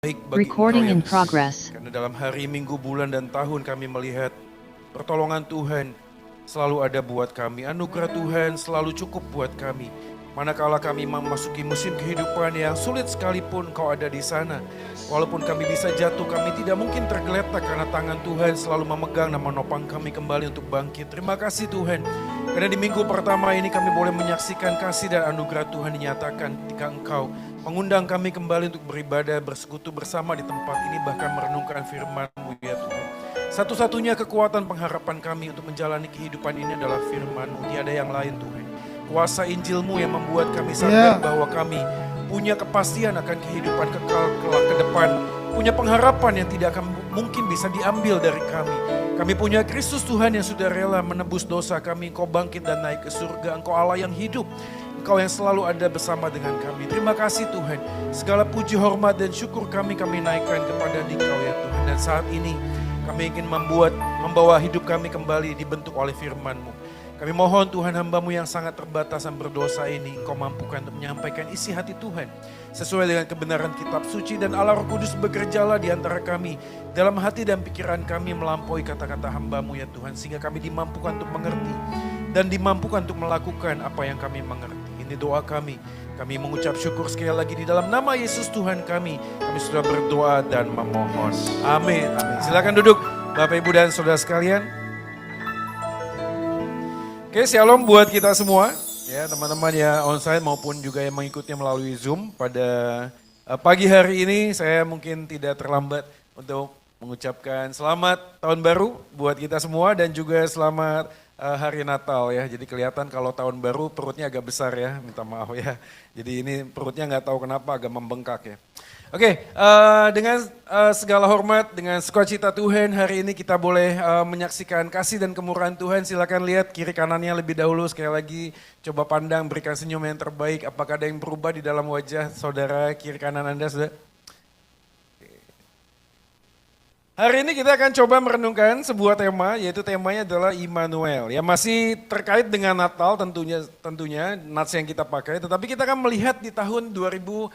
Baik bagi Engkau Recording ya in Tuhan. progress. Karena dalam hari, minggu, bulan, dan tahun kami melihat pertolongan Tuhan selalu ada buat kami. Anugerah Tuhan selalu cukup buat kami. Manakala kami memasuki musim kehidupan yang sulit sekalipun Engkau ada di sana. Walaupun kami bisa jatuh, kami tidak mungkin tergeletak karena tangan Tuhan selalu memegang dan menopang kami kembali untuk bangkit. Terima kasih Tuhan. Karena di minggu pertama ini kami boleh menyaksikan kasih dan anugerah Tuhan dinyatakan ketika Engkau mengundang kami kembali untuk beribadah, bersekutu bersama di tempat ini, bahkan merenungkan firman-Mu ya Tuhan. Satu-satunya kekuatan pengharapan kami untuk menjalani kehidupan ini adalah firman-Mu, tiada yang lain Tuhan. Kuasa Injil-Mu yang membuat kami sadar bahwa kami punya kepastian akan kehidupan kekal kelak ke depan. Punya pengharapan yang tidak akan mungkin bisa diambil dari kami. Kami punya Kristus Tuhan yang sudah rela menebus dosa kami. Engkau bangkit dan naik ke surga. Engkau Allah yang hidup. Engkau yang selalu ada bersama dengan kami. Terima kasih Tuhan. Segala puji, hormat, dan syukur kami naikkan kepada Engkau ya Tuhan. Dan saat ini kami ingin membawa hidup kami kembali dibentuk oleh firman-Mu. Kami mohon Tuhan, hamba-Mu yang sangat terbatas dan berdosa ini, Engkau mampukan untuk menyampaikan isi hati Tuhan sesuai dengan kebenaran kitab suci, dan Allah Roh Kudus bekerjalah di antara kami dalam hati dan pikiran kami melampaui kata-kata hamba-Mu ya Tuhan, sehingga kami dimampukan untuk mengerti dan dimampukan untuk melakukan apa yang kami mengerti. Ini doa kami. Kami mengucap syukur sekali lagi di dalam nama Yesus Tuhan kami. Kami sudah berdoa dan memohon. Amin. Amin. Silakan duduk Bapak Ibu dan Saudara sekalian. Oke, shalom buat kita semua, ya teman-teman ya onsite maupun juga yang mengikutnya melalui Zoom. Pada pagi hari ini saya mungkin tidak terlambat untuk mengucapkan selamat tahun baru buat kita semua dan juga selamat hari Natal ya. Jadi kelihatan kalau tahun baru perutnya agak besar ya, minta maaf ya. Jadi ini perutnya nggak tahu kenapa agak membengkak ya. Oke, dengan segala hormat, dengan sukacita Tuhan, hari ini kita boleh menyaksikan kasih dan kemurahan Tuhan. Silakan lihat kiri kanannya lebih dahulu, sekali lagi coba pandang, berikan senyum yang terbaik. Apakah ada yang berubah di dalam wajah saudara kiri kanan Anda, sudah? Hari ini kita akan coba merenungkan sebuah tema, yaitu temanya adalah Immanuel. Ya masih terkait dengan Natal tentunya nats yang kita pakai, tetapi kita akan melihat di tahun 2026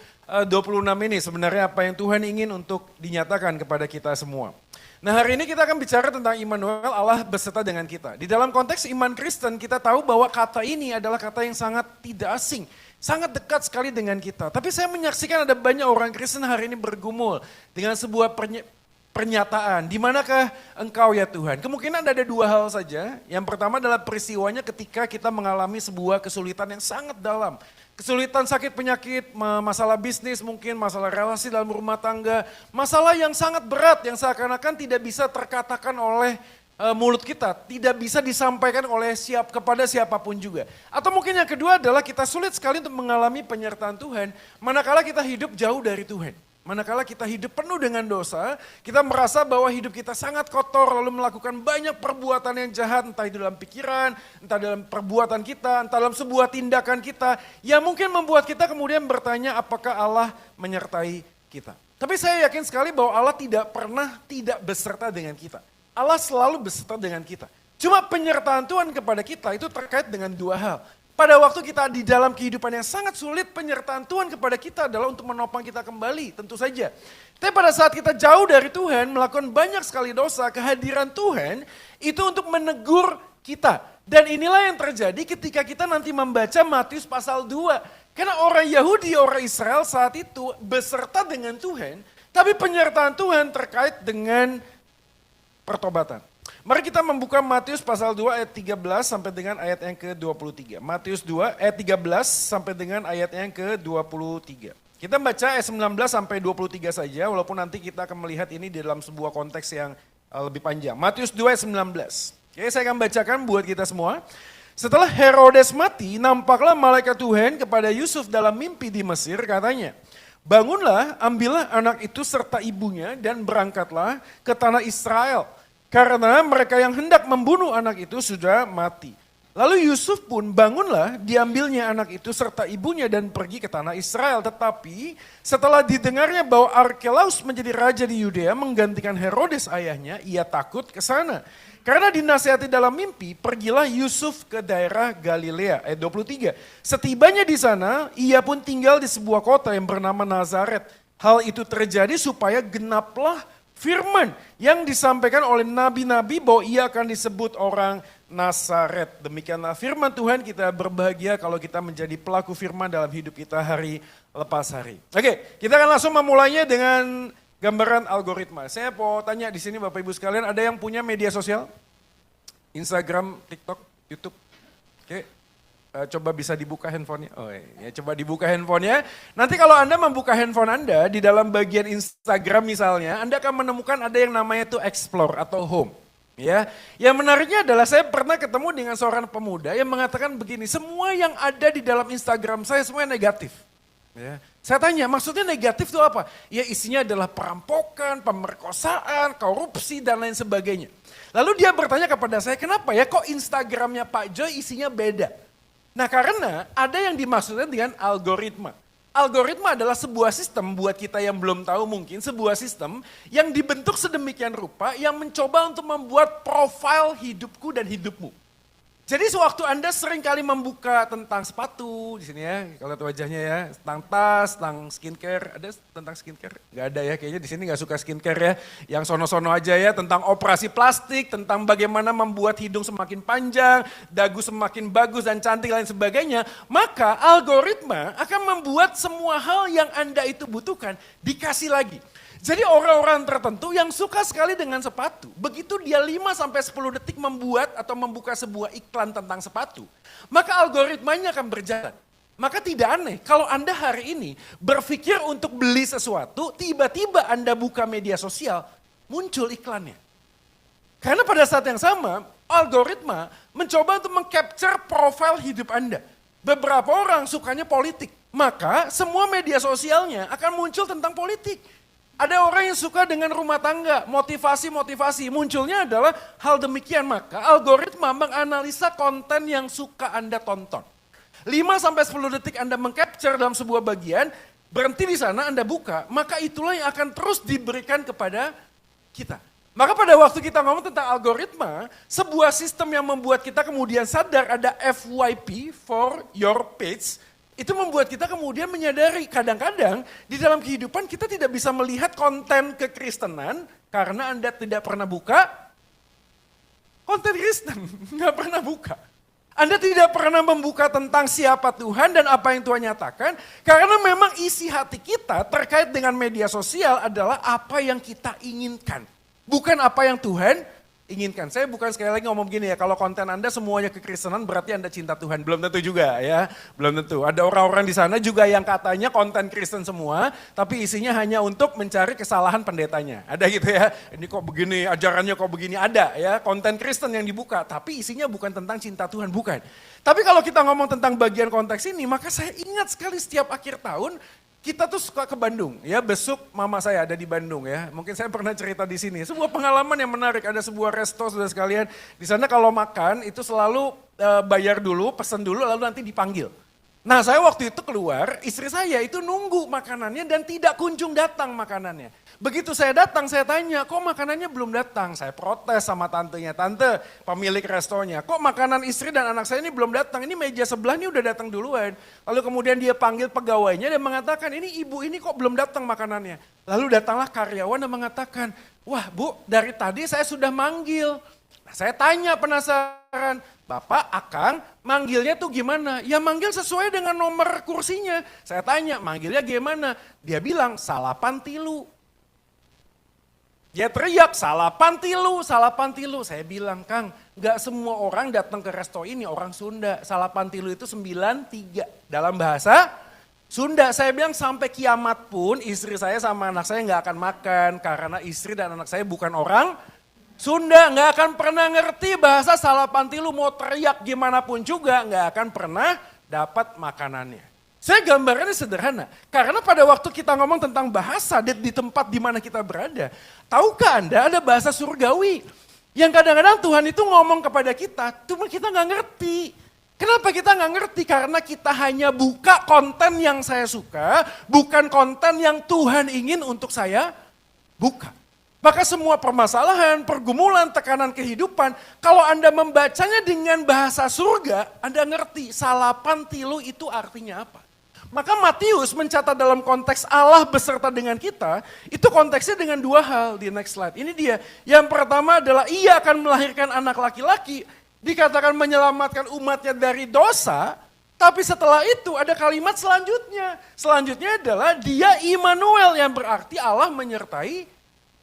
ini sebenarnya apa yang Tuhan ingin untuk dinyatakan kepada kita semua. Nah hari ini kita akan bicara tentang Immanuel, Allah beserta dengan kita. Di dalam konteks iman Kristen kita tahu bahwa kata ini adalah kata yang sangat tidak asing. Sangat dekat sekali dengan kita. Tapi saya menyaksikan ada banyak orang Kristen hari ini bergumul dengan sebuah pernyataan, di manakah engkau ya Tuhan? Kemungkinan ada dua hal saja. Yang pertama adalah peristiwanya ketika kita mengalami sebuah kesulitan yang sangat dalam. Kesulitan sakit penyakit, masalah bisnis mungkin, masalah relasi dalam rumah tangga. Masalah yang sangat berat yang seakan-akan tidak bisa terkatakan oleh mulut kita. Tidak bisa disampaikan oleh kepada siapapun juga. Atau mungkin yang kedua adalah kita sulit sekali untuk mengalami penyertaan Tuhan. Manakala kita hidup jauh dari Tuhan. Manakala kita hidup penuh dengan dosa, kita merasa bahwa hidup kita sangat kotor, lalu melakukan banyak perbuatan yang jahat, entah itu dalam pikiran, entah dalam perbuatan kita, entah dalam sebuah tindakan kita, yang mungkin membuat kita kemudian bertanya apakah Allah menyertai kita. Tapi saya yakin sekali bahwa Allah tidak pernah tidak beserta dengan kita. Allah selalu beserta dengan kita. Cuma penyertaan Tuhan kepada kita itu terkait dengan dua hal. Pada waktu kita di dalam kehidupan yang sangat sulit, penyertaan Tuhan kepada kita adalah untuk menopang kita kembali, tentu saja. Tapi pada saat kita jauh dari Tuhan, melakukan banyak sekali dosa, kehadiran Tuhan itu untuk menegur kita. Dan inilah yang terjadi ketika kita nanti membaca Matius pasal 2. Karena orang Yahudi, orang Israel saat itu beserta dengan Tuhan, tapi penyertaan Tuhan terkait dengan pertobatan. Mari kita membuka Matius pasal 2 ayat 13 sampai dengan ayat yang ke-23. Matius 2 ayat 13 sampai dengan ayat yang ke-23. Kita baca ayat 19 sampai 23 saja, walaupun nanti kita akan melihat ini di dalam sebuah konteks yang lebih panjang. Matius 2 ayat 19. Oke, saya akan bacakan buat kita semua. Setelah Herodes mati, nampaklah malaikat Tuhan kepada Yusuf dalam mimpi di Mesir, katanya, bangunlah, ambillah anak itu serta ibunya dan berangkatlah ke tanah Israel. Karena mereka yang hendak membunuh anak itu sudah mati. Lalu Yusuf pun bangunlah, diambilnya anak itu serta ibunya dan pergi ke tanah Israel. Tetapi setelah didengarnya bahwa Arkelaus menjadi raja di Yudea menggantikan Herodes ayahnya, ia takut ke sana. Karena dinasihati dalam mimpi, pergilah Yusuf ke daerah Galilea. Ayat 23. Setibanya di sana, ia pun tinggal di sebuah kota yang bernama Nazaret. Hal itu terjadi supaya genaplah firman yang disampaikan oleh nabi-nabi bahwa ia akan disebut orang Nazaret. Demikianlah firman Tuhan, kita berbahagia kalau kita menjadi pelaku firman dalam hidup kita hari lepas hari. Oke, kita akan langsung memulainya dengan gambaran algoritma. Saya mau tanya di sini Bapak Ibu sekalian, ada yang punya media sosial? Instagram, TikTok, YouTube? Oke, coba bisa dibuka handphonenya. Oh ya, coba dibuka handphonenya. Nanti kalau Anda membuka handphone Anda, di dalam bagian Instagram misalnya, Anda akan menemukan ada yang namanya itu Explore atau Home. Ya, yang menariknya adalah saya pernah ketemu dengan seorang pemuda yang mengatakan begini, semua yang ada di dalam Instagram saya semuanya negatif. Ya. Saya tanya, maksudnya negatif itu apa? Ya isinya adalah perampokan, pemerkosaan, korupsi, dan lain sebagainya. Lalu dia bertanya kepada saya, kenapa ya kok Instagramnya Pak Joy isinya beda? Nah karena ada yang dimaksudkan dengan algoritma. Algoritma adalah sebuah sistem buat kita yang belum tahu mungkin, sebuah sistem yang dibentuk sedemikian rupa yang mencoba untuk membuat profil hidupku dan hidupmu. Jadi sewaktu Anda sering kali membuka tentang sepatu, di sini ya, kalau lihat wajahnya ya, tentang tas, tentang skincare, ada tentang skincare? Gak ada ya, kayaknya di sini gak suka skincare ya, yang sono-sono aja ya, tentang operasi plastik, tentang bagaimana membuat hidung semakin panjang, dagu semakin bagus dan cantik lain sebagainya, maka algoritma akan membuat semua hal yang Anda itu butuhkan dikasih lagi. Jadi orang-orang tertentu yang suka sekali dengan sepatu, begitu dia 5-10 detik membuat atau membuka sebuah iklan tentang sepatu, maka algoritmanya akan berjalan. Maka tidak aneh kalau Anda hari ini berpikir untuk beli sesuatu, tiba-tiba Anda buka media sosial, muncul iklannya. Karena pada saat yang sama, algoritma mencoba untuk mengcapture profil hidup Anda. Beberapa orang sukanya politik, maka semua media sosialnya akan muncul tentang politik. Ada orang yang suka dengan rumah tangga, motivasi-motivasi. Munculnya adalah hal demikian, maka algoritma menganalisa konten yang suka Anda tonton. 5-10 detik Anda mengcapture dalam sebuah bagian, berhenti di sana Anda buka, maka itulah yang akan terus diberikan kepada kita. Maka pada waktu kita ngomong tentang algoritma, sebuah sistem yang membuat kita kemudian sadar ada FYP, for your page, itu membuat kita kemudian menyadari kadang-kadang di dalam kehidupan kita tidak bisa melihat konten kekristenan karena Anda tidak pernah buka konten Kristen, nggak pernah buka. Anda tidak pernah membuka tentang siapa Tuhan dan apa yang Tuhan nyatakan karena memang isi hati kita terkait dengan media sosial adalah apa yang kita inginkan, bukan apa yang Tuhan inginkan. Saya bukan sekali lagi ngomong begini ya, kalau konten Anda semuanya kekristenan berarti Anda cinta Tuhan. Belum tentu juga ya, belum tentu. Ada orang-orang di sana juga yang katanya konten Kristen semua, tapi isinya hanya untuk mencari kesalahan pendetanya. Ada gitu ya, ini kok begini, ajarannya kok begini, ada ya. Konten Kristen yang dibuka, tapi isinya bukan tentang cinta Tuhan, bukan. Tapi kalau kita ngomong tentang bagian konteks ini, maka saya ingat sekali setiap akhir tahun, kita tuh suka ke Bandung, ya besok mama saya ada di Bandung ya. Mungkin saya pernah cerita di sini. Sebuah pengalaman yang menarik, ada sebuah resto saudara sekalian. Di sana kalau makan itu selalu bayar dulu, pesan dulu lalu nanti dipanggil. Nah saya waktu itu keluar, istri saya itu nunggu makanannya dan tidak kunjung datang makanannya. Begitu saya datang, saya tanya, kok makanannya belum datang? Saya protes sama tantenya, tante pemilik restonya, kok makanan istri dan anak saya ini belum datang? Ini meja sebelah ini udah datang duluan. Lalu kemudian dia panggil pegawainya dan mengatakan, ini ibu ini kok belum datang makanannya? Lalu datanglah karyawan dan mengatakan, wah bu dari tadi saya sudah manggil. Nah, saya tanya penasaran, Bapak, Akang, manggilnya tuh gimana? Ya manggil sesuai dengan nomor kursinya. Saya tanya, manggilnya gimana? Dia bilang, salapan tilu. Dia teriak, salapan tilu, salapan tilu. Saya bilang, Kang, gak semua orang datang ke resto ini, orang Sunda. Salapan tilu itu 93. Dalam bahasa Sunda, saya bilang sampai kiamat pun istri saya sama anak saya gak akan makan. Karena istri dan anak saya bukan orang Sunda, nggak akan pernah ngerti bahasa salapan tilu, mau teriak gimana pun juga nggak akan pernah dapat makanannya. Saya gambarnya sederhana, karena pada waktu kita ngomong tentang bahasa di tempat di mana kita berada, tahukah Anda ada bahasa surgawi yang kadang-kadang Tuhan itu ngomong kepada kita, cuma kita nggak ngerti. Kenapa kita nggak ngerti? Karena kita hanya buka konten yang saya suka, bukan konten yang Tuhan ingin untuk saya buka. Maka semua permasalahan, pergumulan, tekanan kehidupan, kalau Anda membacanya dengan bahasa surga, Anda ngerti salapan tilu itu artinya apa. Maka Matius mencatat dalam konteks Allah beserta dengan kita, itu konteksnya dengan dua hal di next slide. Ini dia, yang pertama adalah ia akan melahirkan anak laki-laki, dikatakan menyelamatkan umatnya dari dosa, tapi setelah itu ada kalimat selanjutnya. Selanjutnya adalah dia Immanuel yang berarti Allah menyertai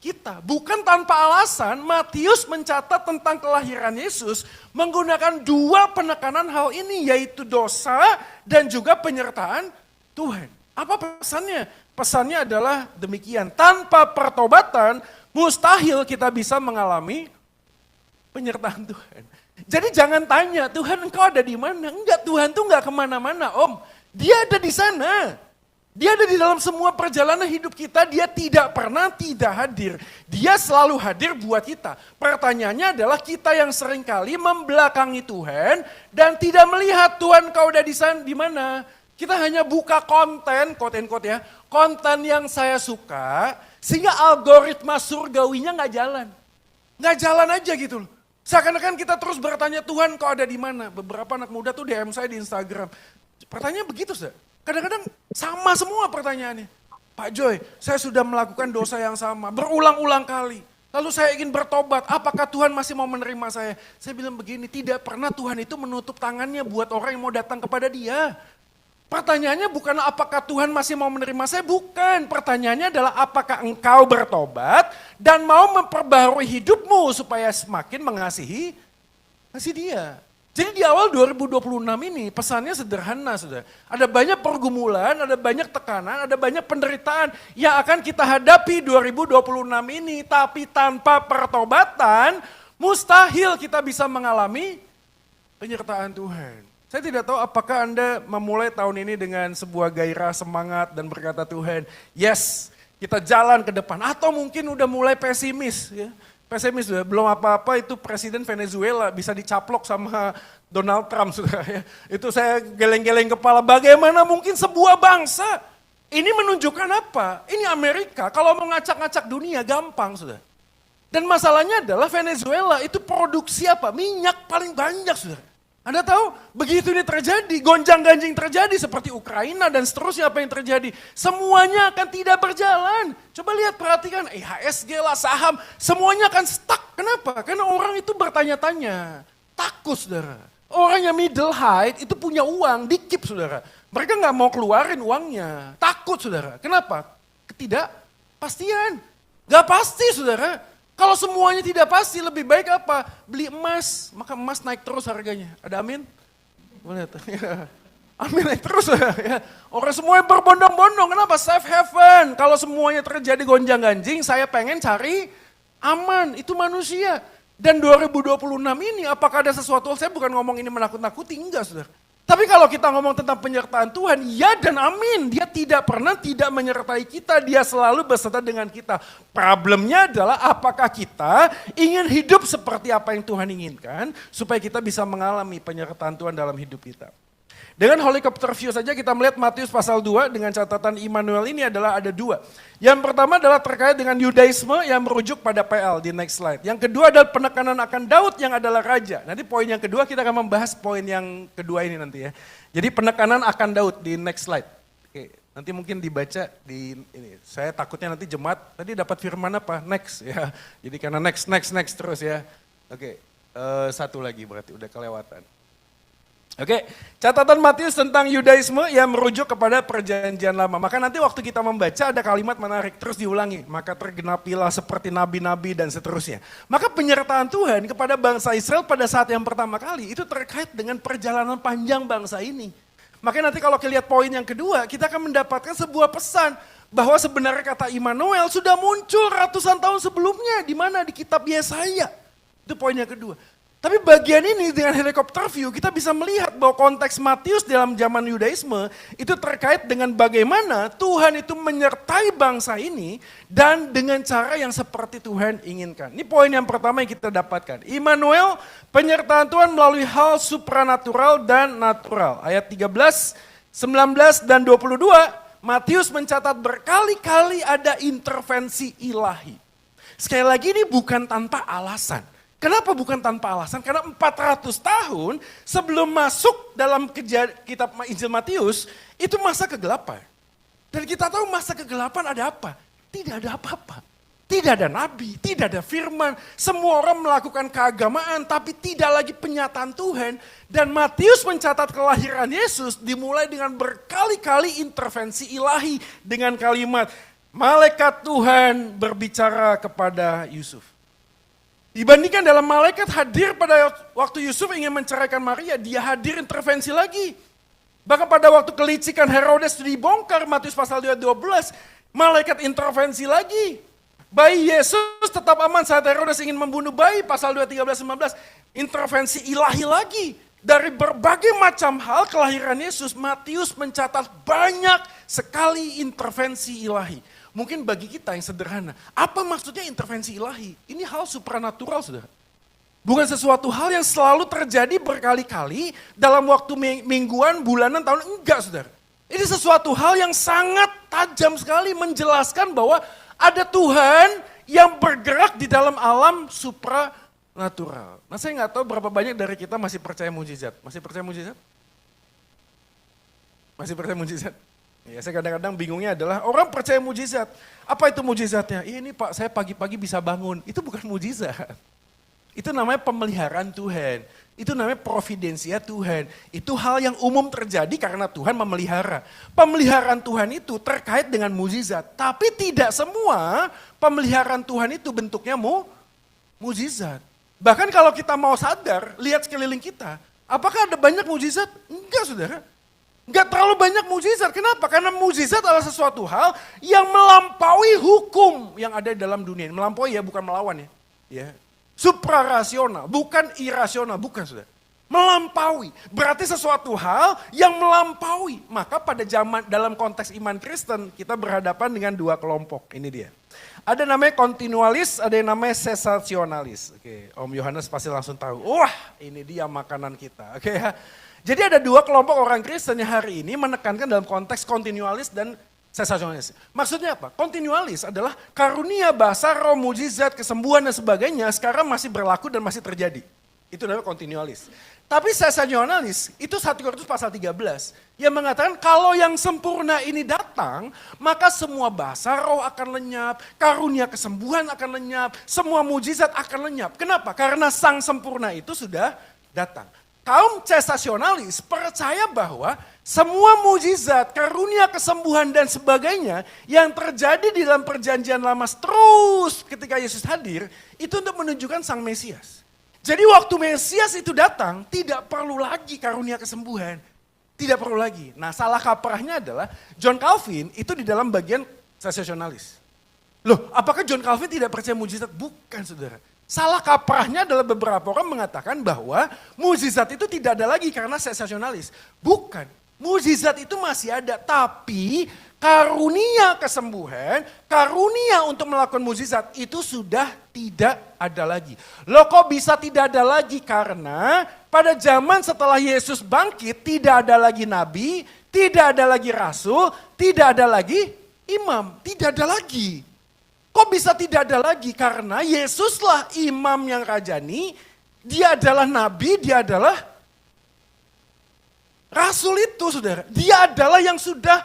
kita. Bukan tanpa alasan Matius mencatat tentang kelahiran Yesus menggunakan dua penekanan hal ini, yaitu dosa dan juga penyertaan Tuhan. Apa pesannya? Pesannya adalah demikian, tanpa pertobatan mustahil kita bisa mengalami penyertaan Tuhan. Jadi jangan tanya, Tuhan engkau ada di mana? Enggak, Tuhan tuh enggak kemana-mana om. Dia ada di sana. Dia ada di dalam semua perjalanan hidup kita, dia tidak pernah tidak hadir. Dia selalu hadir buat kita. Pertanyaannya adalah kita yang seringkali membelakangi Tuhan dan tidak melihat Tuhan kau udah di sana, di mana. Kita hanya buka konten, quote and quote ya, konten yang saya suka, sehingga algoritma surgawinya nggak jalan. Nggak jalan aja gitu loh. Seakan-akan kita terus bertanya, Tuhan kau ada di mana? Beberapa anak muda tuh DM saya di Instagram. Pertanyaan begitu, Sir. Kadang-kadang sama semua pertanyaannya. Pak Joy, saya sudah melakukan dosa yang sama, berulang-ulang kali. Lalu saya ingin bertobat, apakah Tuhan masih mau menerima saya? Saya bilang begini, tidak pernah Tuhan itu menutup tangannya buat orang yang mau datang kepada dia. Pertanyaannya bukan apakah Tuhan masih mau menerima saya, bukan. Pertanyaannya adalah apakah engkau bertobat dan mau memperbarui hidupmu supaya semakin mengasihi dia. Jadi di awal 2026 ini pesannya sederhana sudah. Ada banyak pergumulan, ada banyak tekanan, ada banyak penderitaan yang akan kita hadapi 2026 ini. Tapi tanpa pertobatan mustahil kita bisa mengalami penyertaan Tuhan. Saya tidak tahu apakah Anda memulai tahun ini dengan sebuah gairah semangat dan berkata Tuhan, yes kita jalan ke depan. Atau mungkin udah mulai pesimis ya. Pesimis sudah, belum apa-apa itu Presiden Venezuela bisa dicaplok sama Donald Trump sudah ya. Itu saya geleng-geleng kepala, bagaimana mungkin sebuah bangsa ini menunjukkan apa? Ini Amerika kalau mau ngacak-ngacak dunia gampang sudah. Dan masalahnya adalah Venezuela itu produksi apa? Minyak paling banyak sudah. Anda tahu begitu ini terjadi, gonjang-ganjing terjadi seperti Ukraina dan seterusnya apa yang terjadi. Semuanya akan tidak berjalan. Coba lihat perhatikan IHSG lah saham semuanya akan stuck. Kenapa? Karena orang itu bertanya-tanya. Takut saudara. Orang yang middle height itu punya uang dikip saudara. Mereka nggak mau keluarin uangnya. Takut saudara. Kenapa? Ketidakpastian. Gak pasti saudara. Kalau semuanya tidak pasti, lebih baik apa? Beli emas, maka emas naik terus harganya. Ada amin? Boleh ya. Amin naik terus ya. Orang semuanya berbondong-bondong, kenapa? Safe haven. Kalau semuanya terjadi gonjang-ganjing, saya pengen cari aman, itu manusia. Dan 2026 ini apakah ada sesuatu, saya bukan ngomong ini menakut-nakuti, enggak saudara. Tapi kalau kita ngomong tentang penyertaan Tuhan, ya dan amin. Dia tidak pernah tidak menyertai kita, dia selalu beserta dengan kita. Problemnya adalah apakah kita ingin hidup seperti apa yang Tuhan inginkan, supaya kita bisa mengalami penyertaan Tuhan dalam hidup kita. Dengan helicopter view saja kita melihat Matius pasal 2 dengan catatan Immanuel ini adalah ada dua. Yang pertama adalah terkait dengan Yudaisme yang merujuk pada PL di next slide. Yang kedua adalah penekanan akan Daud yang adalah raja. Nanti poin yang kedua kita akan membahas poin yang kedua ini nanti ya. Jadi penekanan akan Daud di next slide. Oke, nanti mungkin dibaca di ini. Saya takutnya nanti jemaat tadi dapat firman apa? Next ya. Jadi karena next terus ya. Oke, satu lagi berarti udah kelewatan. Oke, catatan Matius tentang Yudaisme yang merujuk kepada perjanjian lama. Maka nanti waktu kita membaca ada kalimat menarik, terus diulangi. Maka tergenapilah seperti nabi-nabi dan seterusnya. Maka penyertaan Tuhan kepada bangsa Israel pada saat yang pertama kali itu terkait dengan perjalanan panjang bangsa ini. Maka nanti kalau kita lihat poin yang kedua, kita akan mendapatkan sebuah pesan bahwa sebenarnya kata Immanuel sudah muncul ratusan tahun sebelumnya. Di mana? Di kitab Yesaya. Itu poin yang kedua. Tapi bagian ini dengan helicopter view kita bisa melihat bahwa konteks Matius dalam zaman Yudaisme itu terkait dengan bagaimana Tuhan itu menyertai bangsa ini dan dengan cara yang seperti Tuhan inginkan. Ini poin yang pertama yang kita dapatkan. Immanuel, penyertaan Tuhan melalui hal supranatural dan natural. Ayat 13, 19 dan 22, Matius mencatat berkali-kali ada intervensi ilahi. Sekali lagi ini bukan tanpa alasan. Kenapa bukan tanpa alasan? Karena 400 tahun sebelum masuk dalam kitab Injil Matius, itu masa kegelapan. Dan kita tahu masa kegelapan ada apa? Tidak ada apa-apa. Tidak ada nabi, tidak ada firman. Semua orang melakukan keagamaan tapi tidak lagi penyataan Tuhan. Dan Matius mencatat kelahiran Yesus dimulai dengan berkali-kali intervensi ilahi dengan kalimat, malaikat Tuhan berbicara kepada Yusuf. Dibandingkan dalam malaikat hadir pada waktu Yusuf ingin menceraikan Maria, dia hadir intervensi lagi. Bahkan pada waktu kelicikan Herodes dibongkar, Matius pasal 12, malaikat intervensi lagi. Bayi Yesus tetap aman saat Herodes ingin membunuh bayi, pasal 2, 13-15, intervensi ilahi lagi. Dari berbagai macam hal kelahiran Yesus, Matius mencatat banyak sekali intervensi ilahi. Mungkin bagi kita yang sederhana, apa maksudnya intervensi ilahi? Ini hal supranatural, saudara. Bukan sesuatu hal yang selalu terjadi berkali-kali dalam waktu mingguan, bulanan, tahun. Enggak, saudara. Ini sesuatu hal yang sangat tajam sekali menjelaskan bahwa ada Tuhan yang bergerak di dalam alam supranatural. Nah, saya nggak tahu berapa banyak dari kita masih percaya mujizat. Masih percaya mujizat? Masih percaya mujizat? Ya, saya kadang-kadang bingungnya adalah orang percaya mujizat. Apa itu mujizatnya? Ini Pak, saya pagi-pagi bisa bangun. Itu bukan mujizat. Itu namanya pemeliharaan Tuhan. Itu namanya providensia Tuhan. Itu hal yang umum terjadi karena Tuhan memelihara. Pemeliharaan Tuhan itu terkait dengan mujizat. Tapi tidak semua pemeliharaan Tuhan itu bentuknya mujizat. Bahkan kalau kita mau sadar, lihat sekeliling kita. Apakah ada banyak mujizat? Enggak, saudara. Enggak terlalu banyak mujizat. Kenapa? Karena mujizat adalah sesuatu hal yang melampaui hukum yang ada di dalam dunia. Melampaui ya, bukan melawan ya. Ya. Suprarasional, bukan irasional, bukan, saudara. Melampaui, berarti sesuatu hal yang melampaui. Maka pada zaman dalam konteks iman Kristen kita berhadapan dengan dua kelompok. Ini dia. Ada namanya kontinualis, ada yang namanya sesasionalis. Oke, Om Yohanes pasti langsung tahu. Wah, ini dia makanan kita. Oke ya. Jadi ada dua kelompok orang Kristen yang hari ini menekankan dalam konteks kontinualis dan sesasionalis. Maksudnya apa? Kontinualis adalah karunia, bahasa, roh, mujizat, kesembuhan dan sebagainya sekarang masih berlaku dan masih terjadi. Itu namanya kontinualis. Tapi sesasionalis itu 1 Korintus pasal 13 yang mengatakan kalau yang sempurna ini datang, maka semua bahasa roh akan lenyap, karunia kesembuhan akan lenyap, semua mujizat akan lenyap. Kenapa? Karena sang sempurna itu sudah datang. Kaum sesasionalis percaya bahwa semua mujizat, karunia, kesembuhan dan sebagainya yang terjadi di dalam perjanjian lama terus ketika Yesus hadir, itu untuk menunjukkan sang Mesias. Jadi waktu Mesias itu datang, tidak perlu lagi karunia kesembuhan. Tidak perlu lagi. Nah, salah kaprahnya adalah John Calvin itu di dalam bagian sesasionalis. Loh, apakah John Calvin tidak percaya mujizat? Bukan, saudara. Salah kaprahnya adalah beberapa orang mengatakan bahwa mujizat itu tidak ada lagi karena sesasionalis. Bukan, mujizat itu masih ada, tapi karunia kesembuhan, karunia untuk melakukan mujizat itu sudah tidak ada lagi. Loh, kok bisa tidak ada lagi? Karena pada zaman setelah Yesus bangkit tidak ada lagi nabi, tidak ada lagi rasul, tidak ada lagi imam, tidak ada lagi. Kok bisa tidak ada lagi? Karena Yesuslah imam yang rajani, dia adalah nabi, dia adalah rasul itu, saudara. Dia adalah yang sudah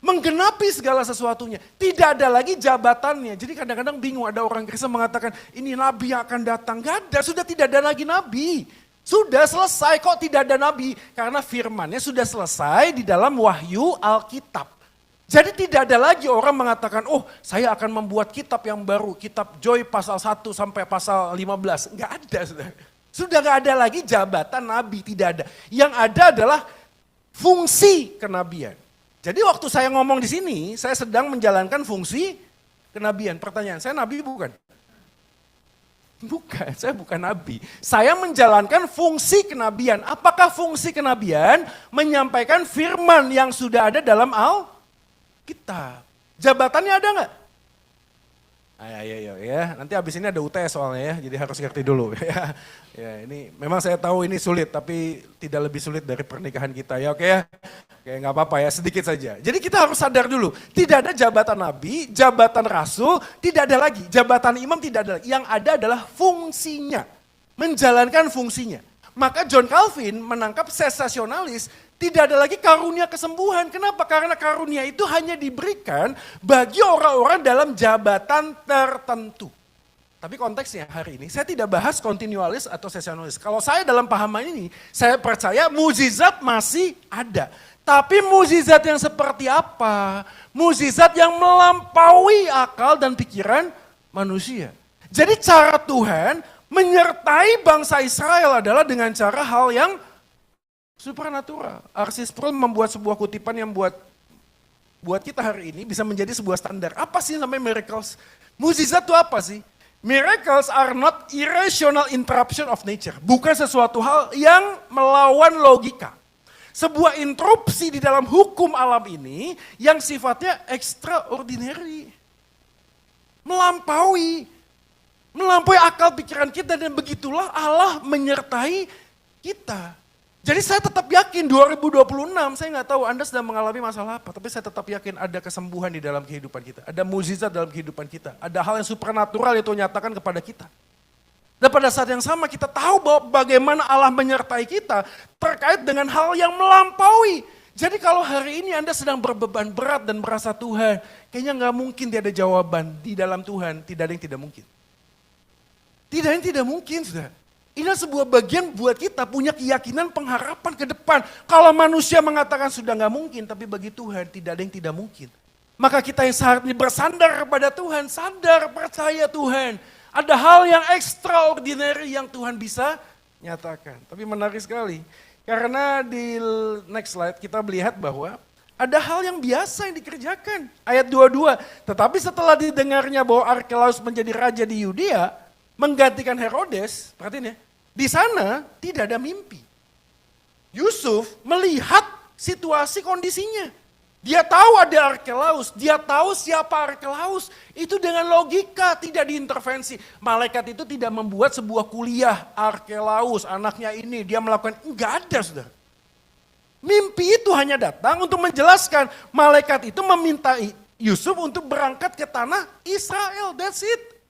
menggenapi segala sesuatunya. Tidak ada lagi jabatannya. Jadi kadang-kadang bingung, ada orang Kristen mengatakan ini nabi yang akan datang. Gak ada, sudah tidak ada lagi nabi. Sudah selesai, kok tidak ada nabi? Karena firmannya sudah selesai di dalam wahyu Alkitab. Jadi tidak ada lagi orang mengatakan, oh saya akan membuat kitab yang baru, kitab Joy pasal 1 sampai pasal 15. Enggak ada, saudara. Sudah enggak ada lagi jabatan nabi, tidak ada. Yang ada adalah fungsi kenabian. Jadi waktu saya ngomong di sini, saya sedang menjalankan fungsi kenabian. Pertanyaan, saya nabi bukan? Bukan, saya bukan nabi. Saya menjalankan fungsi kenabian. Apakah fungsi kenabian? Menyampaikan firman yang sudah ada dalam Alkitab. Jabatannya ada nggak? Ayo ya, nanti habis ini ada UTS soalnya ya, jadi harus ngerti dulu ya. Ya, ini memang saya tahu ini sulit, tapi tidak lebih sulit dari pernikahan kita ya, oke ya. Oke, nggak apa-apa ya, sedikit saja. Jadi kita harus sadar dulu, tidak ada jabatan nabi, jabatan rasul, tidak ada lagi. Jabatan imam tidak ada lagi. Yang ada adalah fungsinya. menjalankan fungsinya. Maka John Calvin menangkap sensasionalis tidak ada lagi karunia kesembuhan. Kenapa? Karena karunia itu hanya diberikan bagi orang-orang dalam jabatan tertentu. Tapi konteksnya hari ini, saya tidak bahas kontinualis atau sesionalis. Kalau saya dalam pahaman ini, saya percaya mukjizat masih ada. Tapi mukjizat yang seperti apa? Mukjizat yang melampaui akal dan pikiran manusia. Jadi cara Tuhan menyertai bangsa Israel adalah dengan cara hal yang supernatural. R.C. Sproul membuat sebuah kutipan yang buat kita hari ini bisa menjadi sebuah standar. Apa sih namanya miracles? Mukjizat itu apa sih? Miracles are not irrational interruption of nature. Bukan sesuatu hal yang melawan logika. Sebuah interupsi di dalam hukum alam ini yang sifatnya extraordinary. Melampaui akal pikiran kita dan begitulah Allah menyertai kita. Jadi saya tetap yakin 2026, saya nggak tahu Anda sedang mengalami masalah apa, tapi saya tetap yakin ada kesembuhan di dalam kehidupan kita. Ada mukjizat dalam kehidupan kita. Ada hal yang supernatural itu nyatakan kepada kita. Dan pada saat yang sama kita tahu bahwa bagaimana Allah menyertai kita terkait dengan hal yang melampaui. Jadi kalau hari ini Anda sedang berbeban berat dan merasa Tuhan, kayaknya nggak mungkin tidak ada jawaban di dalam Tuhan, tidak ada yang tidak mungkin. Tidak ada yang tidak mungkin, sudah. Ini sebuah bagian buat kita punya keyakinan pengharapan ke depan. Kalau manusia mengatakan sudah nggak mungkin, tapi bagi Tuhan tidak ada yang tidak mungkin. Maka kita yang saat ini bersandar kepada Tuhan, sadar percaya Tuhan. Ada hal yang extraordinary yang Tuhan bisa nyatakan. Tapi menarik sekali, karena di next slide kita melihat bahwa ada hal yang biasa yang dikerjakan. Ayat 22, tetapi setelah didengarnya bahwa Arkelaus menjadi raja di Yudea, menggantikan Herodes, perhatiin ya, di sana tidak ada mimpi. Yusuf melihat situasi kondisinya. Dia tahu ada Arkelaus, dia tahu siapa Arkelaus. Itu dengan logika tidak diintervensi. Malaikat itu tidak membuat sebuah kuliah Arkelaus, anaknya ini, dia melakukan, enggak ada saudara. Mimpi itu hanya datang untuk menjelaskan, malaikat itu meminta Yusuf untuk berangkat ke tanah Israel, that's it.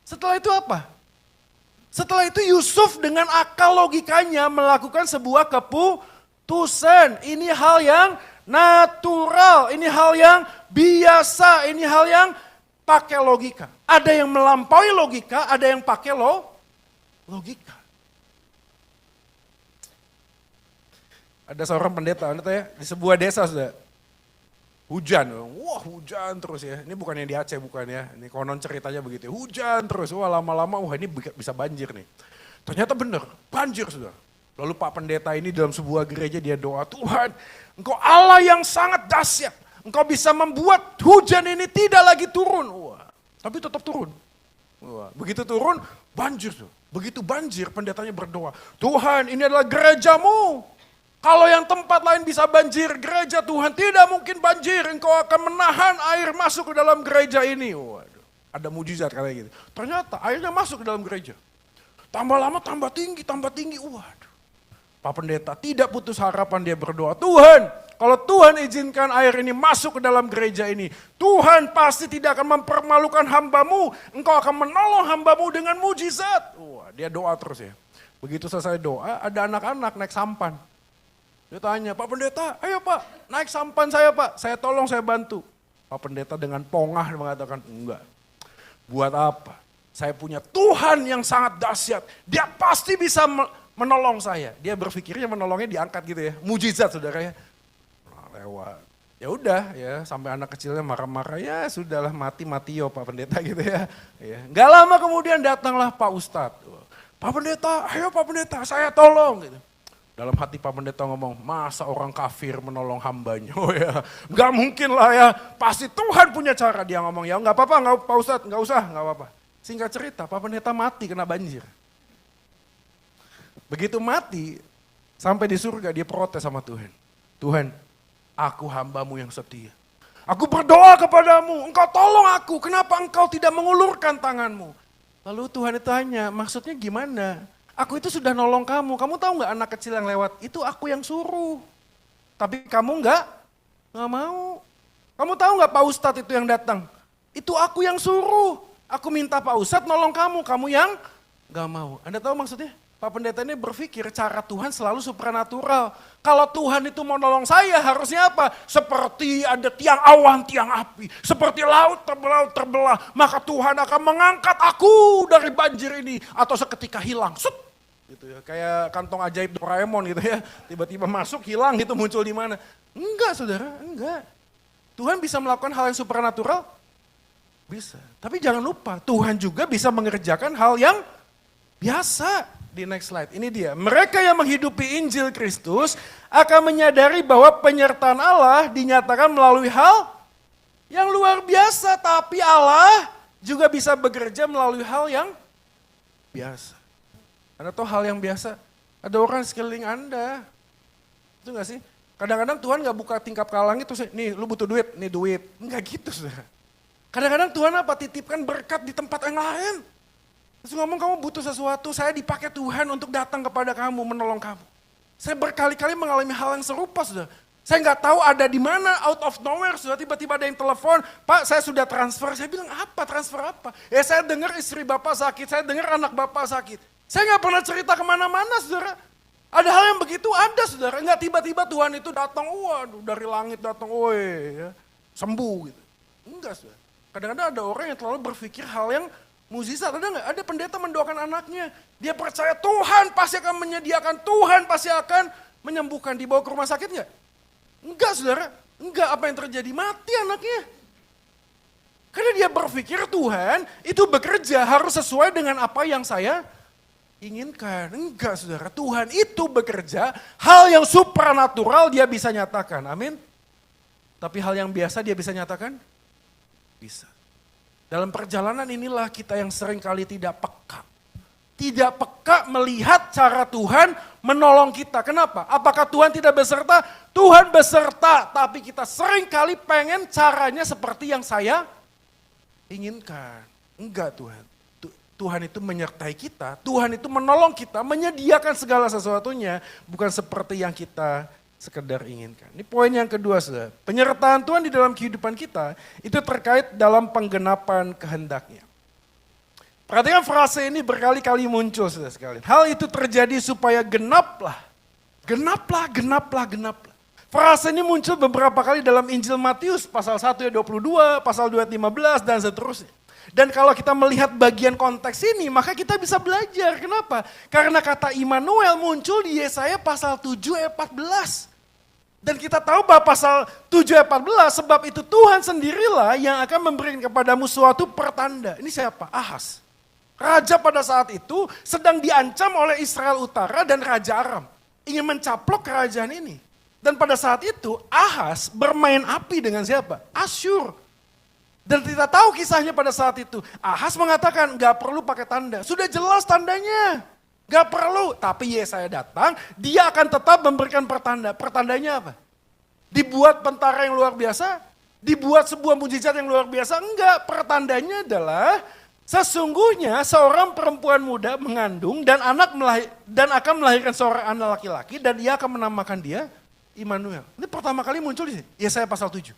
Setelah itu apa? Setelah itu Yusuf dengan akal logikanya melakukan sebuah keputusan. Ini hal yang natural, ini hal yang biasa, ini hal yang pakai logika. Ada yang melampaui logika, ada yang pakai logika. Ada seorang pendeta, Anda tahu ya, di sebuah desa sudah. Hujan, wah hujan terus ya. Ini bukan yang di Aceh bukan ya. Ini konon ceritanya begitu. Hujan terus, wah lama-lama wah ini bisa banjir nih. Ternyata benar, banjir sudah. Lalu Pak Pendeta ini dalam sebuah gereja dia doa, Tuhan Engkau Allah yang sangat dahsyat. Engkau bisa membuat hujan ini tidak lagi turun. Wah, tapi tetap turun. Wah, begitu turun banjir. Begitu banjir pendetanya berdoa, Tuhan ini adalah gerejamu. Kalau yang tempat lain bisa banjir, gereja Tuhan tidak mungkin banjir. Engkau akan menahan air masuk ke dalam gereja ini. Waduh, ada mujizat kayak gitu. Ternyata airnya masuk ke dalam gereja. Tambah lama tambah tinggi. Waduh. Pak Pendeta tidak putus harapan, dia berdoa. Tuhan, kalau Tuhan izinkan air ini masuk ke dalam gereja ini, Tuhan pasti tidak akan mempermalukan hambamu. Engkau akan menolong hambamu dengan mujizat. Wah, dia doa terus ya. Begitu selesai doa, ada anak-anak naik sampan. Dia tanya, Pak Pendeta, ayo Pak, naik sampan saya Pak, saya tolong, saya bantu. Pak Pendeta dengan pongah mengatakan, enggak. Buat apa? Saya punya Tuhan yang sangat dahsyat, dia pasti bisa menolong saya. Dia berpikirnya menolongnya diangkat gitu ya, mujizat saudara ya. Nah, lewat. Ya udah ya, sampai anak kecilnya marah-marah, ya sudahlah mati yo Pak Pendeta gitu ya. Enggak lama kemudian datanglah Pak Ustadz. Pak Pendeta, ayo Pak Pendeta, saya tolong gitu. Dalam hati Pak Pendeta ngomong, masa orang kafir menolong hambanya? Oh ya, nggak mungkin lah ya, pasti Tuhan punya cara. Dia ngomong, ya nggak apa-apa, nggak Pak Ustadz, nggak usah, nggak apa-apa. Singkat cerita, Pak Pendeta mati kena banjir. Begitu mati, sampai di surga dia protes sama Tuhan. Tuhan, aku hambamu yang setia. Aku berdoa kepadamu, engkau tolong aku, kenapa engkau tidak mengulurkan tanganmu? Lalu Tuhan tanya, maksudnya gimana? Aku itu sudah nolong kamu tahu nggak anak kecil yang lewat? Itu aku yang suruh. Tapi kamu nggak mau. Kamu tahu nggak Pak Ustadz itu yang datang? Itu aku yang suruh. Aku minta Pak Ustadz nolong kamu yang Gak mau. Anda tahu maksudnya? Pak Pendeta ini berpikir cara Tuhan selalu supranatural. Kalau Tuhan itu mau nolong saya harusnya apa? Seperti ada tiang awan, tiang api. Seperti laut terbelah. Maka Tuhan akan mengangkat aku dari banjir ini. Atau seketika hilang. Sut! Gitu ya. Kayak kantong ajaib Doraemon gitu ya. Tiba-tiba masuk, hilang gitu, muncul di mana. Enggak saudara, enggak. Tuhan bisa melakukan hal yang supranatural? Bisa. Tapi jangan lupa, Tuhan juga bisa mengerjakan hal yang biasa. Di next slide, ini dia. Mereka yang menghidupi Injil Kristus akan menyadari bahwa penyertaan Allah dinyatakan melalui hal yang luar biasa. Tapi Allah juga bisa bekerja melalui hal yang biasa. Anda tahu hal yang biasa? Ada orang sekeliling Anda. Itu gak sih? Kadang-kadang Tuhan gak buka tingkap ke langit terus, nih lu butuh duit, nih duit. Enggak gitu saudara. Kadang-kadang Tuhan apa? Titipkan berkat di tempat yang lain. Terus ngomong kamu butuh sesuatu, saya dipakai Tuhan untuk datang kepada kamu, menolong kamu. Saya berkali-kali mengalami hal yang serupa sudah. Saya nggak tahu ada di mana, out of nowhere sudah tiba-tiba ada yang telepon, Pak saya sudah transfer. Saya bilang apa, transfer apa? Ya saya dengar istri Bapak sakit, saya dengar anak Bapak sakit. Saya nggak pernah cerita kemana-mana saudara. Ada hal yang begitu ada saudara, nggak tiba-tiba Tuhan itu datang, waduh dari langit datang, woi ya, sembuh gitu. Enggak saudara. Kadang-kadang ada orang yang terlalu berpikir hal yang mukjizat, ada nggak? Ada pendeta mendoakan anaknya. Dia percaya Tuhan pasti akan menyediakan, Tuhan pasti akan menyembuhkan. Dibawa ke rumah sakit nggak? Enggak saudara, enggak. Apa yang terjadi? Mati anaknya. Karena dia berpikir Tuhan itu bekerja harus sesuai dengan apa yang saya inginkan. Enggak saudara, Tuhan itu bekerja, hal yang supranatural dia bisa nyatakan, amin. Tapi hal yang biasa dia bisa nyatakan? Bisa. Dalam perjalanan inilah kita yang sering kali tidak peka. Tidak peka melihat cara Tuhan menolong kita. Kenapa? Apakah Tuhan tidak beserta? Tuhan beserta, tapi kita sering kali pengen caranya seperti yang saya inginkan. Enggak Tuhan. Tuhan itu menyertai kita, Tuhan itu menolong kita, menyediakan segala sesuatunya, bukan seperti yang kita sekedar inginkan. Ini poin yang kedua saudara. Penyertaan Tuhan di dalam kehidupan kita itu terkait dalam penggenapan kehendaknya. Perhatikan frase ini berkali-kali muncul saudara sekalian. Hal itu terjadi supaya genaplah. Genaplah. Frase ini muncul beberapa kali dalam Injil Matius pasal 1 ayat 22, pasal 2 ayat 15 dan seterusnya. Dan kalau kita melihat bagian konteks ini maka kita bisa belajar. Kenapa? Karena kata Immanuel muncul di Yesaya pasal 7 ayat 14. Dan kita tahu bahwa pasal 7 ayat 14 sebab itu Tuhan sendirilah yang akan memberikan kepadamu suatu pertanda. Ini siapa? Ahas. Raja pada saat itu sedang diancam oleh Israel Utara dan Raja Aram. Ingin mencaplok kerajaan ini. Dan pada saat itu Ahas bermain api dengan siapa? Asyur. Dan kita tahu kisahnya pada saat itu. Ahas mengatakan gak perlu pakai tanda. Sudah jelas tandanya. Gak perlu, tapi Yesaya datang, dia akan tetap memberikan pertanda. Pertandanya apa? Dibuat tentara yang luar biasa? Dibuat sebuah mujizat yang luar biasa? Enggak, pertandanya adalah sesungguhnya seorang perempuan muda mengandung dan akan melahirkan seorang anak laki-laki dan ia akan menamakan dia Immanuel. Ini pertama kali muncul di sini, Yesaya pasal 7.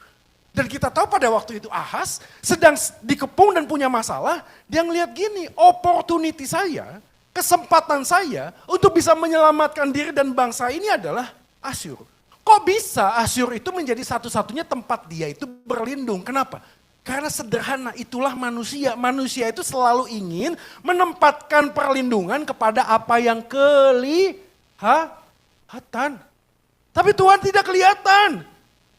Dan kita tahu pada waktu itu Ahas sedang dikepung dan punya masalah, dia ngelihat gini, opportunity saya, kesempatan saya untuk bisa menyelamatkan diri dan bangsa ini adalah Asyur. Kok bisa Asyur itu menjadi satu-satunya tempat dia itu berlindung? Kenapa? Karena sederhana, itulah manusia. Manusia itu selalu ingin menempatkan perlindungan kepada apa yang kelihatan. Tapi Tuhan tidak kelihatan.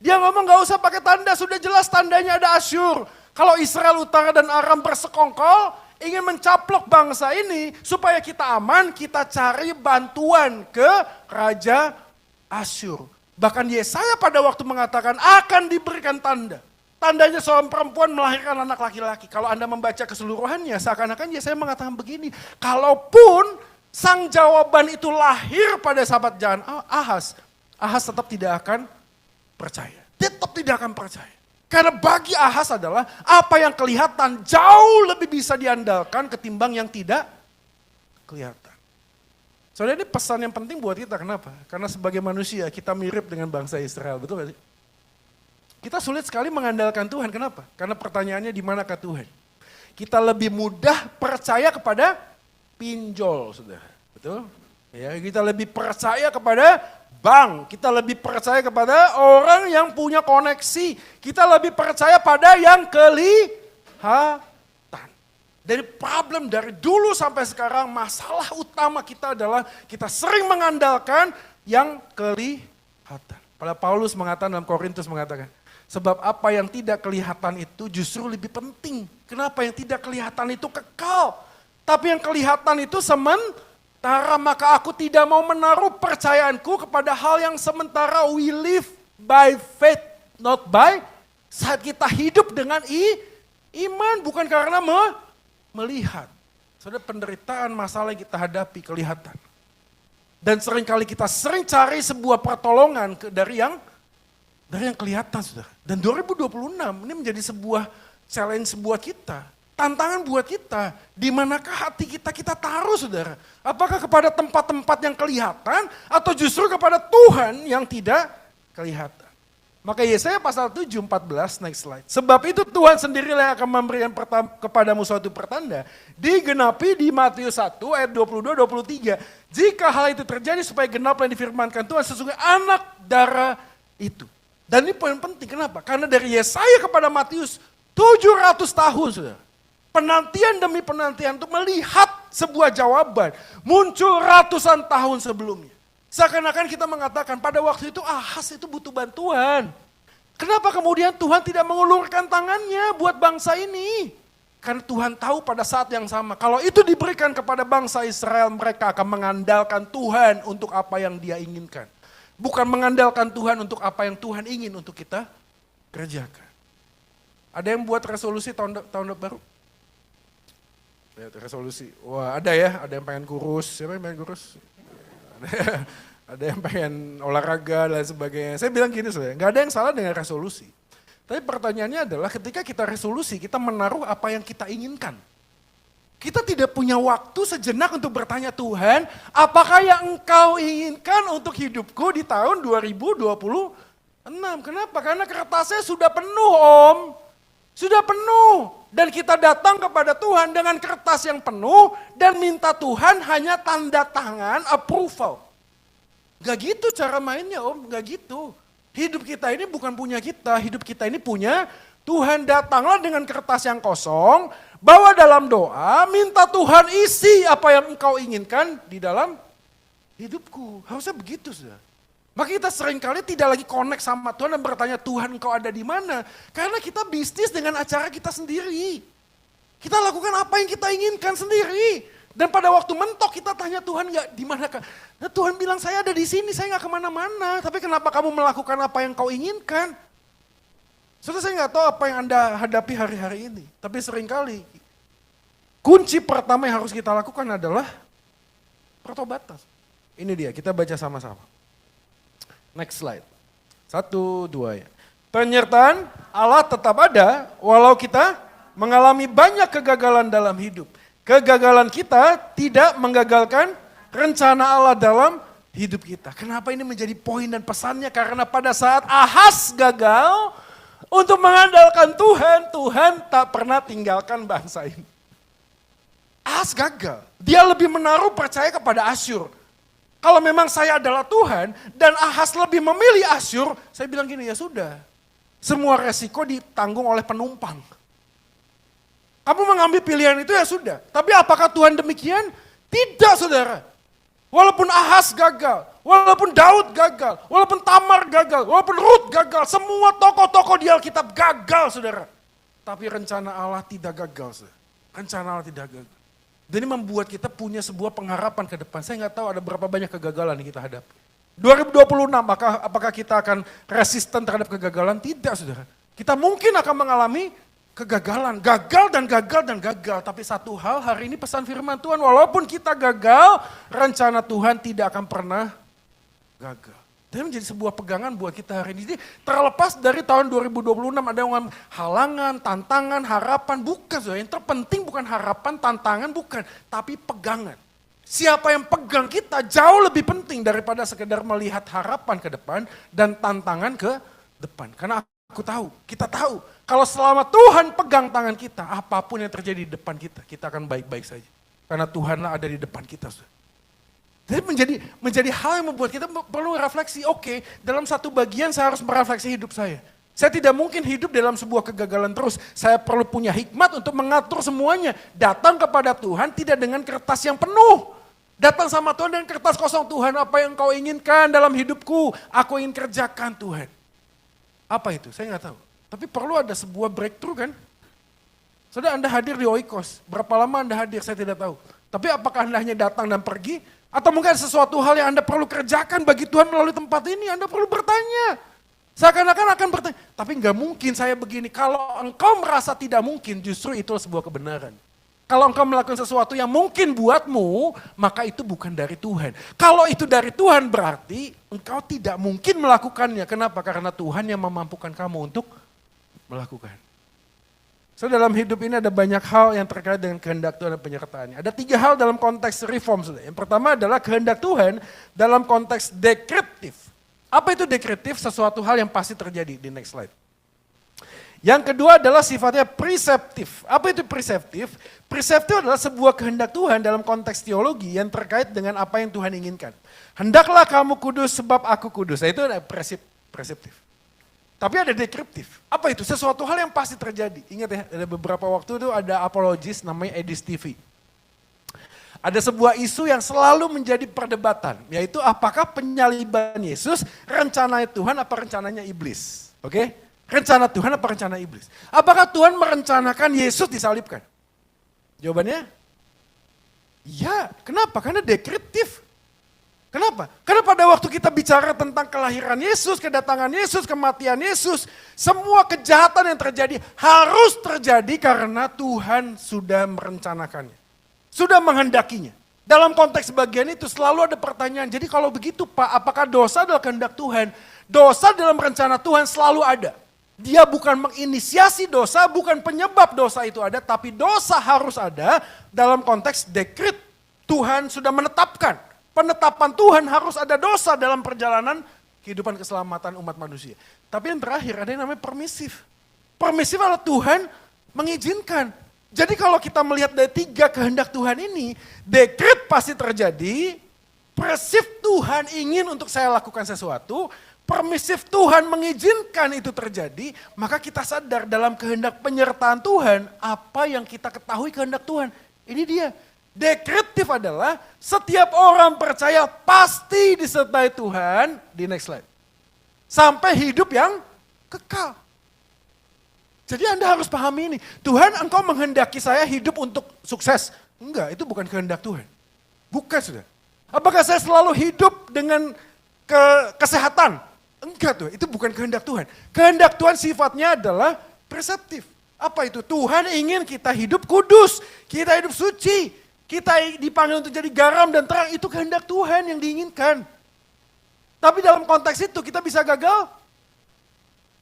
Dia ngomong gak usah pakai tanda, sudah jelas tandanya ada Asyur. Kalau Israel Utara dan Aram bersekongkol, ingin mencaplok bangsa ini supaya kita aman, kita cari bantuan ke Raja Asyur. Bahkan Yesaya pada waktu mengatakan akan diberikan tanda. Tandanya seorang perempuan melahirkan anak laki-laki. Kalau Anda membaca keseluruhannya, seakan-akan Yesaya mengatakan begini. Kalaupun sang jawaban itu lahir pada sahabat jalan Ahas, Ahas tetap tidak akan percaya. Tetap tidak akan percaya. Karena bagi Ahas adalah apa yang kelihatan jauh lebih bisa diandalkan ketimbang yang tidak kelihatan. Soalnya ini pesan yang penting buat kita, kenapa? Karena sebagai manusia kita mirip dengan bangsa Israel, betul gak sih? Kita sulit sekali mengandalkan Tuhan, kenapa? Karena pertanyaannya di manakah Tuhan? Kita lebih mudah percaya kepada pinjol, saudara. Betul? Ya, kita lebih percaya kepada bank, kita lebih percaya kepada orang yang punya koneksi, kita lebih percaya pada yang kelihatan. Dari problem dari dulu sampai sekarang, masalah utama kita adalah kita sering mengandalkan yang kelihatan. Pada Paulus mengatakan dalam Korintus mengatakan, sebab apa yang tidak kelihatan itu justru lebih penting. Kenapa? Yang tidak kelihatan itu kekal. Tapi yang kelihatan itu sementara, maka aku tidak mau menaruh percayaanku kepada hal yang sementara. We live by faith, not by saat kita hidup dengan iman, bukan karena melihat. Saudara, penderitaan masalah yang kita hadapi kelihatan. Dan seringkali kita sering cari sebuah pertolongan dari yang kelihatan, saudara. Dan 2026 ini menjadi sebuah challenge buat kita. Tantangan buat kita. Di manakah hati kita taruh, saudara? Apakah kepada tempat-tempat yang kelihatan atau justru kepada Tuhan yang tidak kelihatan? Maka Yesaya pasal 7, 14, next slide. Sebab itu Tuhan sendirilah yang akan memberikan kepadamu suatu pertanda. Digenapi di Matius 1 ayat 22, 23. Jika hal itu terjadi supaya genaplah yang difirmankan Tuhan sesungguhnya anak darah itu. Dan ini poin penting, kenapa? Karena dari Yesaya kepada Matius 700 tahun sudah. Penantian demi penantian untuk melihat sebuah jawaban. Muncul ratusan tahun sebelumnya. Seakan-akan kita mengatakan pada waktu itu Ahas itu butuh bantuan. Kenapa kemudian Tuhan tidak mengulurkan tangannya buat bangsa ini? Karena Tuhan tahu pada saat yang sama. Kalau itu diberikan kepada bangsa Israel, mereka akan mengandalkan Tuhan untuk apa yang dia inginkan. Bukan mengandalkan Tuhan untuk apa yang Tuhan ingin untuk kita kerjakan. Ada yang buat resolusi tahun baru? Lihat resolusi. Wah ada ya, ada yang pengen kurus. Siapa yang pengen kurus? Ada yang pengen olahraga dan sebagainya. Saya bilang gini saudara, gak ada yang salah dengan resolusi. Tapi pertanyaannya adalah ketika kita resolusi, kita menaruh apa yang kita inginkan. Kita tidak punya waktu sejenak untuk bertanya Tuhan, apakah yang engkau inginkan untuk hidupku di tahun 2026? Kenapa? Karena kertasnya sudah penuh Om. Sudah penuh. Dan kita datang kepada Tuhan dengan kertas yang penuh dan minta Tuhan hanya tanda tangan approval. Gak gitu cara mainnya Om, gak gitu. Hidup kita ini bukan punya kita, hidup kita ini punya Tuhan. Datanglah dengan kertas yang kosong, bawa dalam doa, minta Tuhan isi apa yang engkau inginkan di dalam hidupku. Harusnya begitu sudah. Maka kita seringkali tidak lagi connect sama Tuhan dan bertanya Tuhan engkau ada di mana. Karena kita bisnis dengan acara kita sendiri. Kita lakukan apa yang kita inginkan sendiri. Dan pada waktu mentok kita tanya Tuhan nggak di mana? Nah, Tuhan bilang saya ada di sini, saya nggak kemana-mana. Tapi kenapa kamu melakukan apa yang kau inginkan? Saudara, saya nggak tahu apa yang Anda hadapi hari-hari ini. Tapi seringkali kunci pertama yang harus kita lakukan adalah pertobatan. Ini dia, kita baca sama-sama. Next slide. 1, 2 ya. Penyertaan Allah tetap ada walau kita mengalami banyak kegagalan dalam hidup. Kegagalan kita tidak menggagalkan rencana Allah dalam hidup kita. Kenapa ini menjadi poin dan pesannya? Karena pada saat Ahas gagal untuk mengandalkan Tuhan, Tuhan tak pernah tinggalkan bangsa ini. Ahas gagal. Dia lebih menaruh percaya kepada Asyur. Kalau memang saya adalah Tuhan dan Ahas lebih memilih Asyur, saya bilang gini, ya sudah. Semua resiko ditanggung oleh penumpang. Kamu mengambil pilihan itu ya sudah. Tapi apakah Tuhan demikian? Tidak saudara. Walaupun Ahas gagal, walaupun Daud gagal, walaupun Tamar gagal, walaupun Rut gagal, semua tokoh-tokoh di Alkitab gagal saudara. Tapi rencana Allah tidak gagal saudara. Rencana Allah tidak gagal. Dan ini membuat kita punya sebuah pengharapan ke depan. Saya nggak tahu ada berapa banyak kegagalan yang kita hadapi. 2026 apakah kita akan resisten terhadap kegagalan? Tidak saudara. Kita mungkin akan mengalami kegagalan. Gagal dan gagal dan gagal. Tapi satu hal hari ini pesan firman Tuhan. Walaupun kita gagal, rencana Tuhan tidak akan pernah gagal. Dan menjadi sebuah pegangan buat kita hari ini. Jadi terlepas dari tahun 2026 ada yang halangan, tantangan, harapan. Bukan, yang terpenting bukan harapan, tantangan, bukan. Tapi pegangan. Siapa yang pegang kita jauh lebih penting daripada sekedar melihat harapan ke depan dan tantangan ke depan. Karena aku tahu, kita tahu. Kalau selama Tuhan pegang tangan kita, apapun yang terjadi di depan kita, kita akan baik-baik saja. Karena Tuhanlah ada di depan kita. Jadi menjadi hal yang membuat kita perlu refleksi, oke, dalam satu bagian saya harus merefleksi hidup saya. Saya tidak mungkin hidup dalam sebuah kegagalan terus. Saya perlu punya hikmat untuk mengatur semuanya. Datang kepada Tuhan tidak dengan kertas yang penuh. Datang sama Tuhan dengan kertas kosong. Tuhan, apa yang kau inginkan dalam hidupku? Aku ingin kerjakan Tuhan. Apa itu? Saya nggak tahu. Tapi perlu ada sebuah breakthrough kan? Saudara, Anda hadir di Oikos. Berapa lama Anda hadir? Saya tidak tahu. Tapi apakah Anda hanya datang dan pergi? Atau mungkin sesuatu hal yang Anda perlu kerjakan bagi Tuhan melalui tempat ini, Anda perlu bertanya. Seakan-akan akan bertanya, tapi nggak mungkin saya begini. Kalau engkau merasa tidak mungkin, justru itu sebuah kebenaran. Kalau engkau melakukan sesuatu yang mungkin buatmu, maka itu bukan dari Tuhan. Kalau itu dari Tuhan berarti engkau tidak mungkin melakukannya. Kenapa? Karena Tuhan yang memampukan kamu untuk melakukan. So, dalam hidup ini ada banyak hal yang terkait dengan kehendak Tuhan dan penyertaannya. Ada 3 hal dalam konteks reform. Yang pertama adalah kehendak Tuhan dalam konteks dekriptif. Apa itu dekriptif? Sesuatu hal yang pasti terjadi. Di next slide. Yang kedua adalah sifatnya preseptif. Apa itu preseptif? Preseptif adalah sebuah kehendak Tuhan dalam konteks teologi yang terkait dengan apa yang Tuhan inginkan. Hendaklah kamu kudus sebab aku kudus. Nah, itu preseptif. Tapi ada dekriptif. Apa itu? Sesuatu hal yang pasti terjadi. Ingat ya, ada beberapa waktu itu ada apologis namanya Edis TV. Ada sebuah isu yang selalu menjadi perdebatan. Yaitu apakah penyaliban Yesus rencana Tuhan apa rencananya iblis. Oke? Rencana Tuhan apa rencana iblis. Apakah Tuhan merencanakan Yesus disalibkan? Jawabannya? Ya. Kenapa? Karena dekriptif. Kenapa? Karena pada waktu kita bicara tentang kelahiran Yesus, kedatangan Yesus, kematian Yesus, semua kejahatan yang terjadi harus terjadi karena Tuhan sudah merencanakannya. Sudah menghendakinya. Dalam konteks bagian itu selalu ada pertanyaan, jadi kalau begitu Pak, apakah dosa adalah kehendak Tuhan? Dosa dalam rencana Tuhan selalu ada. Dia bukan menginisiasi dosa, bukan penyebab dosa itu ada, tapi dosa harus ada dalam konteks dekret. Tuhan sudah menetapkan. Penetapan Tuhan harus ada dosa dalam perjalanan kehidupan keselamatan umat manusia. Tapi yang terakhir ada yang namanya permisif. Permisif adalah Tuhan mengizinkan. Jadi kalau kita melihat dari 3 kehendak Tuhan ini, dekret pasti terjadi, persif Tuhan ingin untuk saya lakukan sesuatu, permisif Tuhan mengizinkan itu terjadi, maka kita sadar dalam kehendak penyertaan Tuhan, apa yang kita ketahui kehendak Tuhan. Ini dia. Dekriptif adalah setiap orang percaya pasti disertai Tuhan, di next slide. Sampai hidup yang kekal. Jadi Anda harus pahami ini, Tuhan engkau menghendaki saya hidup untuk sukses. Enggak, itu bukan kehendak Tuhan. Bukan sudah. Apakah saya selalu hidup dengan kesehatan? Enggak tuh, itu bukan kehendak Tuhan. Kehendak Tuhan sifatnya adalah preseptif. Apa itu? Tuhan ingin kita hidup kudus, kita hidup suci. Kita dipanggil untuk jadi garam dan terang, itu kehendak Tuhan yang diinginkan. Tapi dalam konteks itu kita bisa gagal?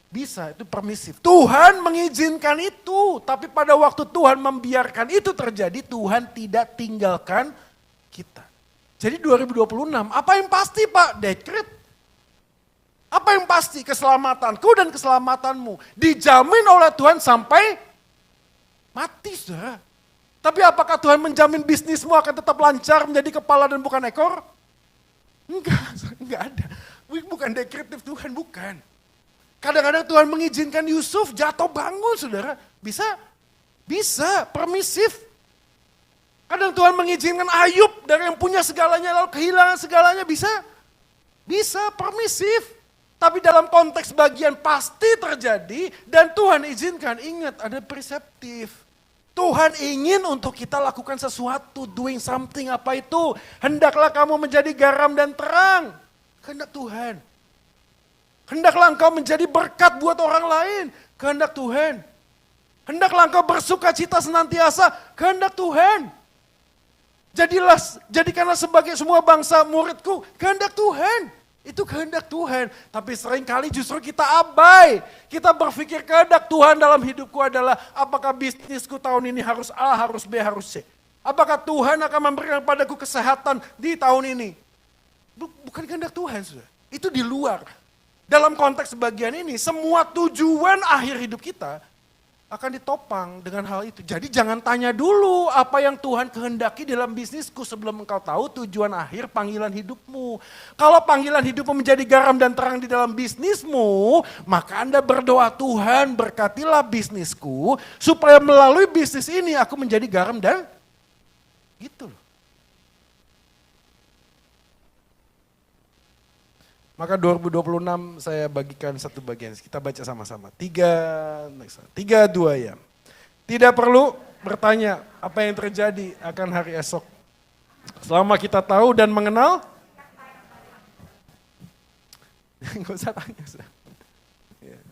Bisa, itu permisif. Tuhan mengizinkan itu, tapi pada waktu Tuhan membiarkan itu terjadi, Tuhan tidak tinggalkan kita. Jadi 2026, apa yang pasti Pak? Dekret. Apa yang pasti? Keselamatanku dan keselamatanmu dijamin oleh Tuhan sampai mati, saudara. Tapi apakah Tuhan menjamin bisnismu akan tetap lancar menjadi kepala dan bukan ekor? Enggak ada. Bukan dekriptif Tuhan, bukan. Kadang-kadang Tuhan mengizinkan Yusuf jatuh bangun, saudara. Bisa? Bisa, permisif. Kadang Tuhan mengizinkan Ayub dari yang punya segalanya lalu kehilangan segalanya, bisa? Bisa, permisif. Tapi dalam konteks bagian pasti terjadi dan Tuhan izinkan. Ingat, ada preseptif. Tuhan ingin untuk kita lakukan sesuatu, doing something, apa itu? Hendaklah kamu menjadi garam dan terang. Kehendak Tuhan. Hendaklah engkau menjadi berkat buat orang lain. Kehendak Tuhan. Hendaklah engkau bersuka cita senantiasa. Kehendak Tuhan. Jadikanlah sebagai semua bangsa muridku. Kehendak Tuhan. Itu kehendak Tuhan, tapi seringkali justru kita abai. Kita berpikir kehendak Tuhan dalam hidupku adalah apakah bisnisku tahun ini harus A, harus B, harus C. Apakah Tuhan akan memberikan padaku kesehatan di tahun ini. Bukan kehendak Tuhan, sudah. Itu di luar. Dalam konteks bagian ini, semua tujuan akhir hidup kita akan ditopang dengan hal itu. Jadi jangan tanya dulu apa yang Tuhan kehendaki dalam bisnisku sebelum engkau tahu tujuan akhir panggilan hidupmu. Kalau panggilan hidupmu menjadi garam dan terang di dalam bisnismu, maka Anda berdoa, Tuhan berkatilah bisnisku supaya melalui bisnis ini aku menjadi garam dan gitu loh. Maka 2026 saya bagikan satu bagian, kita baca sama-sama. 3, 2 ya. Tidak perlu bertanya apa yang terjadi akan hari esok. Selama kita tahu dan mengenal, nggak usah tanya.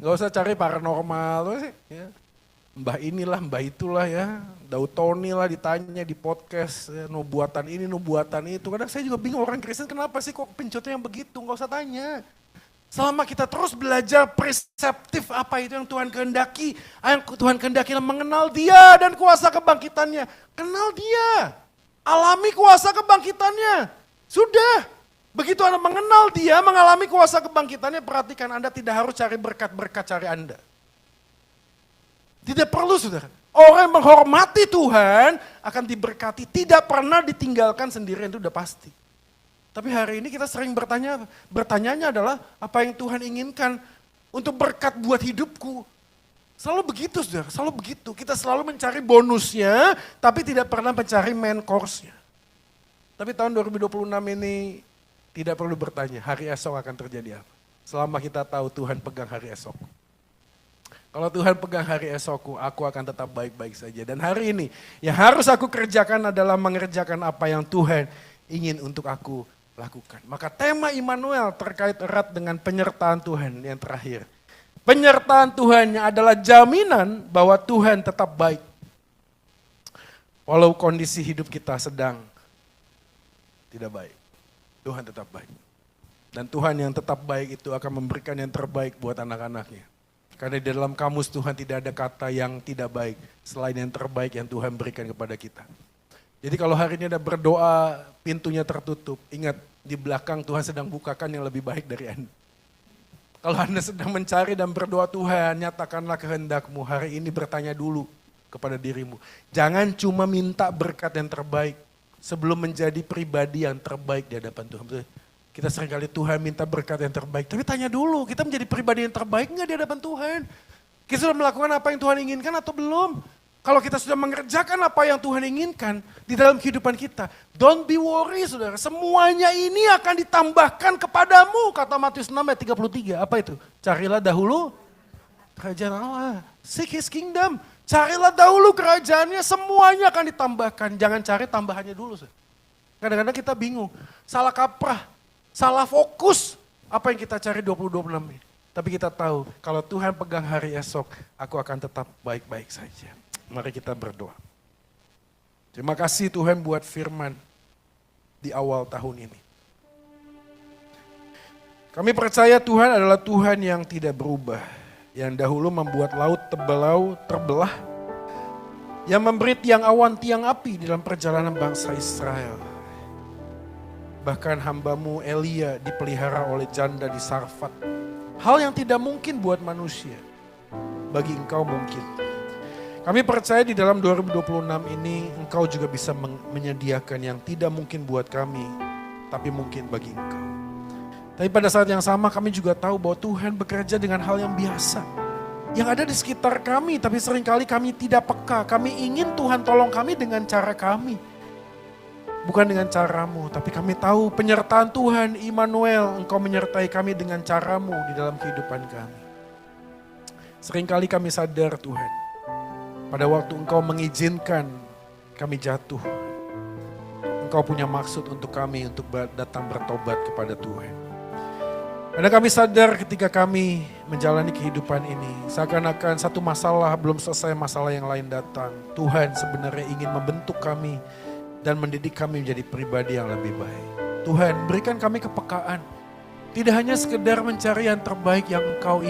Nggak usah cari paranormal. Ya. Mbah inilah, mbah itulah ya. Daud Tony lah ditanya di podcast, ya, no buatan ini, no buatan itu. Kadang saya juga bingung orang Kristen kenapa sih kok pencotnya yang begitu, nggak usah tanya. Selama kita terus belajar preseptif apa itu yang Tuhan kehendaki, yang Tuhan kehendaki mengenal dia dan kuasa kebangkitannya. Kenal dia, alami kuasa kebangkitannya. Sudah, begitu Anda mengenal dia, mengalami kuasa kebangkitannya, perhatikan Anda tidak harus cari berkat-berkat cari Anda. Tidak perlu saudara. Orang yang menghormati Tuhan akan diberkati. Tidak pernah ditinggalkan sendirian, itu udah pasti. Tapi hari ini kita sering bertanyanya adalah apa yang Tuhan inginkan untuk berkat buat hidupku. Selalu begitu saudara, selalu begitu. Kita selalu mencari bonusnya, tapi tidak pernah mencari main course-nya. Tapi tahun 2026 ini tidak perlu bertanya, hari esok akan terjadi apa. Selama kita tahu Tuhan pegang hari esok. Kalau Tuhan pegang hari esokku, aku akan tetap baik-baik saja. Dan hari ini yang harus aku kerjakan adalah mengerjakan apa yang Tuhan ingin untuk aku lakukan. Maka tema Immanuel terkait erat dengan penyertaan Tuhan yang terakhir. Penyertaan Tuhan yang adalah jaminan bahwa Tuhan tetap baik. Walau kondisi hidup kita sedang tidak baik, Tuhan tetap baik. Dan Tuhan yang tetap baik itu akan memberikan yang terbaik buat anak-anaknya. Karena di dalam kamus Tuhan tidak ada kata yang tidak baik selain yang terbaik yang Tuhan berikan kepada kita. Jadi kalau hari ini Anda berdoa pintunya tertutup, ingat di belakang Tuhan sedang bukakan yang lebih baik dari Anda. Kalau Anda sedang mencari dan berdoa Tuhan nyatakanlah kehendakmu, hari ini bertanya dulu kepada dirimu. Jangan cuma minta berkat yang terbaik sebelum menjadi pribadi yang terbaik di hadapan Tuhan. Kita seringkali Tuhan minta berkat yang terbaik. Tapi tanya dulu, kita menjadi pribadi yang terbaik nggak di hadapan Tuhan? Kita sudah melakukan apa yang Tuhan inginkan atau belum? Kalau kita sudah mengerjakan apa yang Tuhan inginkan di dalam kehidupan kita, don't be worry saudara. Semuanya ini akan ditambahkan kepadamu. Kata Matius 6 ayat 33. Apa itu? Carilah dahulu kerajaan Allah. Seek His kingdom. Carilah dahulu kerajaannya, semuanya akan ditambahkan. Jangan cari tambahannya dulu. Kadang-kadang kita bingung, salah kaprah. Salah fokus apa yang kita cari 2026 ini. Tapi kita tahu kalau Tuhan pegang hari esok, aku akan tetap baik-baik saja. Mari kita berdoa. Terima kasih Tuhan buat firman di awal tahun ini. Kami percaya Tuhan adalah Tuhan yang tidak berubah. Yang dahulu membuat laut terbelah. Yang memberi tiang awan, tiang api dalam perjalanan bangsa Israel. Bahkan hambamu Elia dipelihara oleh janda di Sarfat. Hal yang tidak mungkin buat manusia, bagi engkau mungkin. Kami percaya di dalam 2026 ini engkau juga bisa menyediakan yang tidak mungkin buat kami, tapi mungkin bagi engkau. Tapi pada saat yang sama kami juga tahu bahwa Tuhan bekerja dengan hal yang biasa. Yang ada di sekitar kami, tapi seringkali kami tidak peka. Kami ingin Tuhan tolong kami dengan cara kami. Bukan dengan caramu, tapi kami tahu penyertaan Tuhan, Immanuel, engkau menyertai kami dengan caramu di dalam kehidupan kami. Seringkali kami sadar Tuhan, pada waktu engkau mengizinkan kami jatuh, engkau punya maksud untuk kami untuk datang bertobat kepada Tuhan. Karena kami sadar ketika kami menjalani kehidupan ini, seakan-akan satu masalah belum selesai, masalah yang lain datang. Tuhan sebenarnya ingin membentuk kami, dan mendidik kami menjadi pribadi yang lebih baik. Tuhan berikan kami kepekaan. Tidak hanya sekedar mencari yang terbaik yang Engkau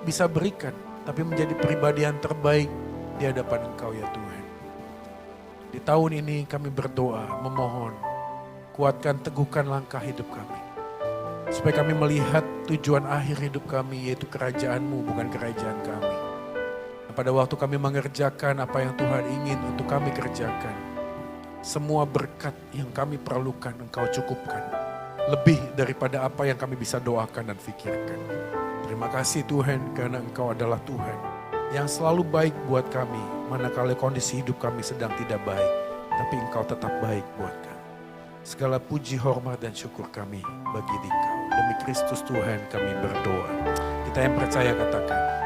bisa berikan. Tapi menjadi pribadi yang terbaik di hadapan Engkau ya Tuhan. Di tahun ini kami berdoa, memohon. Kuatkan, teguhkan langkah hidup kami. Supaya kami melihat tujuan akhir hidup kami yaitu kerajaan-Mu bukan kerajaan kami. pada waktu kami mengerjakan apa yang Tuhan ingin untuk kami kerjakan, semua berkat yang kami perlukan Engkau cukupkan. Lebih daripada apa yang kami bisa doakan dan pikirkan. Terima kasih Tuhan karena Engkau adalah Tuhan yang selalu baik buat kami. Manakala kondisi hidup kami sedang tidak baik, tapi Engkau tetap baik buat kami. Segala puji, hormat dan syukur kami bagi Engkau. Demi Kristus Tuhan kami berdoa. Kita yang percaya katakan.